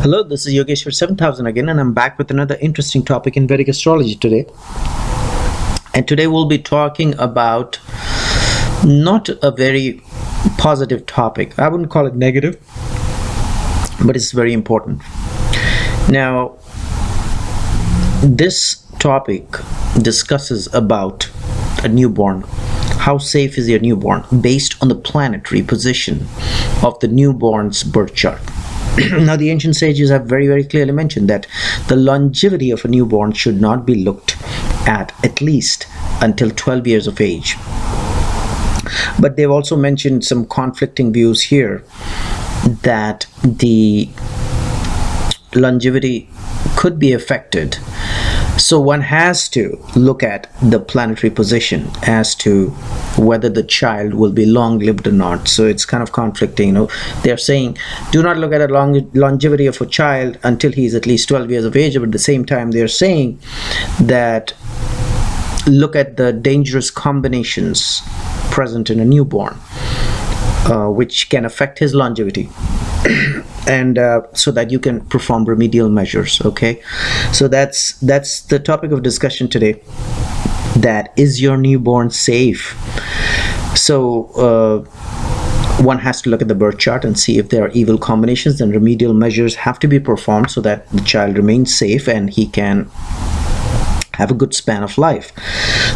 Hello, this is Yogeshwar 7000 again, and I'm back with another interesting topic in Vedic astrology today. And today we'll be talking about not a very positive topic. I wouldn't call it negative, but it's very important. Now, this topic discusses about a newborn. How safe is your newborn based on the planetary position of the newborn's birth chart? Now, the ancient sages have very clearly mentioned that the longevity of a newborn should not be looked at least until 12 years of age. But they've also mentioned some conflicting views here that the longevity could be affected. So one has to look at the planetary position as to whether the child will be long-lived or not. So it's kind of conflicting. They're saying do not look at a longevity of a child until he's at least 12 years of age, but at the same time they're saying that look at the dangerous combinations present in a newborn, which can affect his longevity. And so that you can perform remedial measures. Okay, so that's the topic of discussion today. That is your newborn safe? So one has to look at the birth chart and see if there are evil combinations. Then remedial measures have to be performed so that the child remains safe and he can have a good span of life.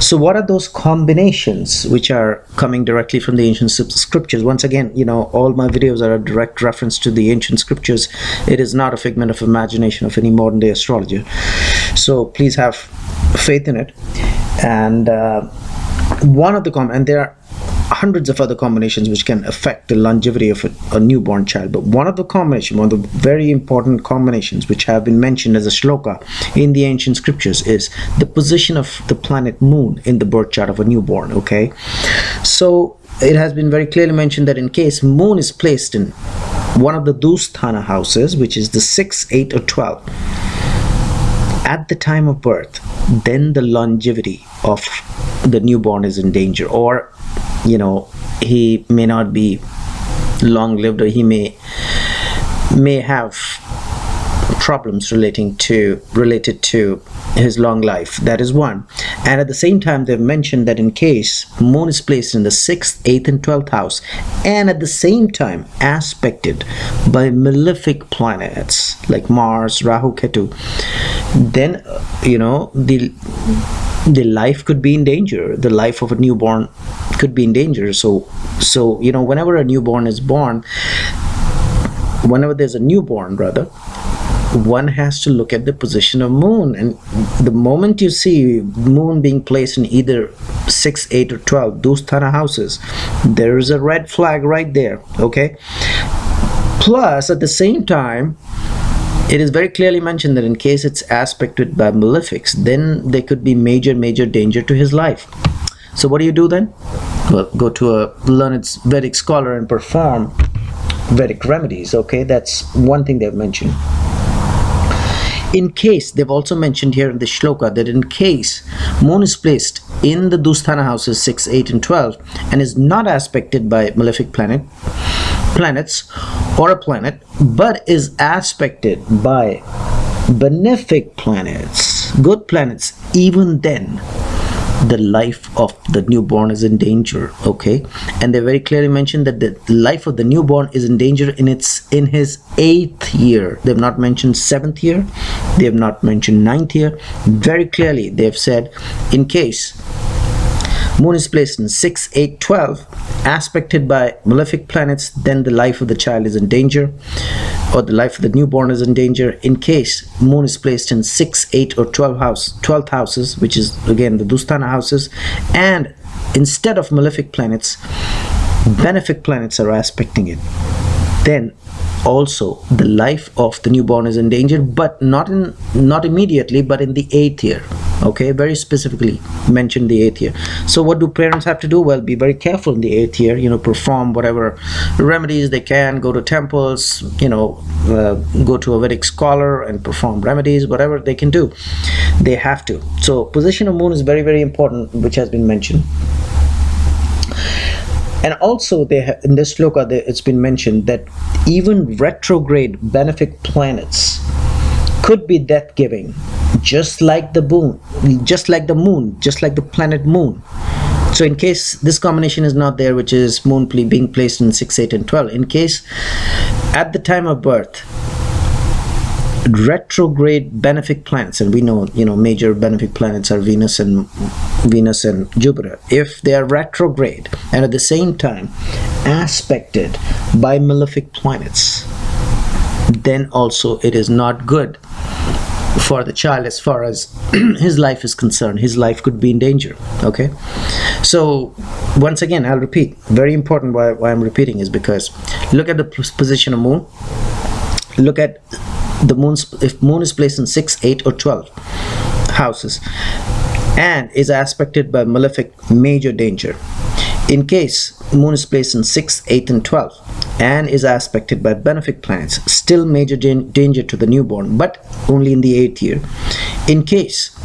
So what are those combinations which are coming directly from the ancient scriptures? Once again, all my videos are a direct reference to the ancient scriptures. It is not a figment of imagination of any modern day astrologer. So please have faith in it. And one of the and there are hundreds of other combinations which can affect the longevity of a newborn child, but one of the very important combinations which have been mentioned as a shloka in the ancient scriptures is the position of the planet moon in the birth chart of a newborn. Okay, so it has been very clearly mentioned that in case moon is placed in one of the dusthana houses, which is the 6, 8 or 12 at the time of birth, then the longevity of the newborn is in danger, or he may not be long-lived, or he may have problems related to his long life. That is one. And at the same time, they've mentioned that in case moon is placed in the 6th, 8th and 12th house, and at the same time aspected by malefic planets like Mars, Rahu, Ketu, then the life could be in danger. The life of a newborn could be in danger. So whenever a newborn is born, whenever there's a newborn rather, one has to look at the position of moon. And the moment you see moon being placed in either 6, 8 or 12 dusthana houses, there is a red flag right there. Okay, plus at the same time it is very clearly mentioned that in case it's aspected by malefics, then there could be major danger to his life. So what do you do then? Well, go to a learned Vedic scholar and perform Vedic remedies. Okay, that's one thing they've mentioned. In case, they've also mentioned here in the shloka that in case moon is placed in the dusthana houses 6, 8 and 12 and is not aspected by malefic planets or a planet, but is aspected by benefic planets, good planets, even then the life of the newborn is in danger. Okay, and they very clearly mentioned that the life of the newborn is in danger in his 8th year. They've not mentioned 7th year, they have not mentioned 9th year. Very clearly they've said in case moon is placed in 6, 8, 12 aspected by malefic planets, then the life of the child is in danger, or the life of the newborn is in danger. In case moon is placed in 6, 8 or 12th houses, which is again the dusthana houses, and instead of malefic planets, benefic planets are aspecting it, then also the life of the newborn is in danger, but not immediately, but in the 8th year. Okay, very specifically mentioned the 8th year. So what do parents have to do? Well, be very careful in the 8th year. Perform whatever remedies they can, go to temples, go to a Vedic scholar and perform remedies, whatever they can do, they have to. So position of moon is very important, which has been mentioned. And also in this shloka it's been mentioned that even retrograde benefic planets could be death giving, just like the moon, just like the planet moon. So in case this combination is not there, which is moon being placed in 6, 8 and 12, in case at the time of birth retrograde benefic planets, and we know major benefic planets are Venus and Jupiter, if they are retrograde and at the same time aspected by malefic planets, then also it is not good for the child as far as his life is concerned. His life could be in danger. Okay, so once again I'll repeat, very important. Why I'm repeating is because look at the position of moon, look at the moon's, if moon is placed in 6, 8 or 12 houses and is aspected by malefic, major danger. In case moon is placed in 6, 8 and 12 and is aspected by benefic planets, still major danger to the newborn, but only in the 8th year. In case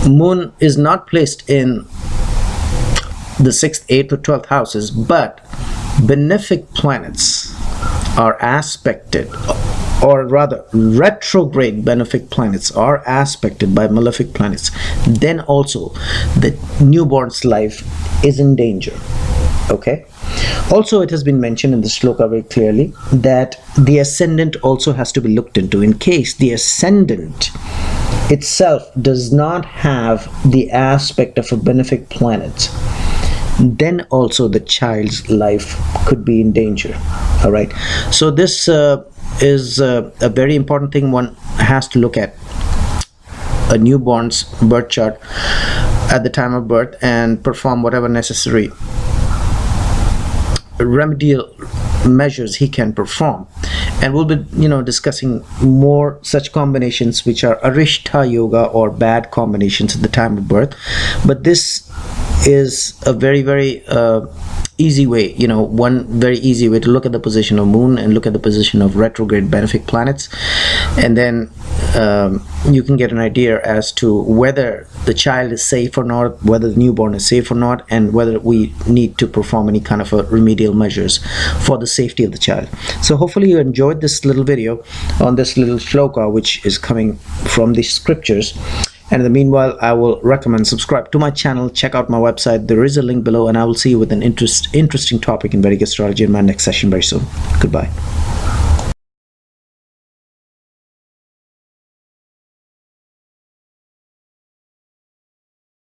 moon is not placed in the 6th, 8th or 12th houses, but benefic planets are aspected, or rather retrograde benefic planets are aspected by malefic planets, then also the newborn's life is in danger. Okay, also it has been mentioned in the shloka very clearly that the ascendant also has to be looked into. In case the ascendant itself does not have the aspect of a benefic planet, then also the child's life could be in danger. All right, so this is a very important thing one has to look at a newborn's birth chart at the time of birth and perform whatever necessary remedial measures he can perform. And we'll be discussing more such combinations which are arishta yoga or bad combinations at the time of birth. But this is a very easy way, one very easy way to look at the position of moon and look at the position of retrograde benefic planets, and then you can get an idea as to whether the child is safe or not, whether the newborn is safe or not, and whether we need to perform any kind of remedial measures for the safety of the child. So hopefully you enjoyed this little video on this little shloka which is coming from the scriptures. And in the meanwhile, I will recommend subscribe to my channel, check out my website, there is a link below, and I will see you with an interesting topic in Vedic astrology in my next session very soon. Goodbye.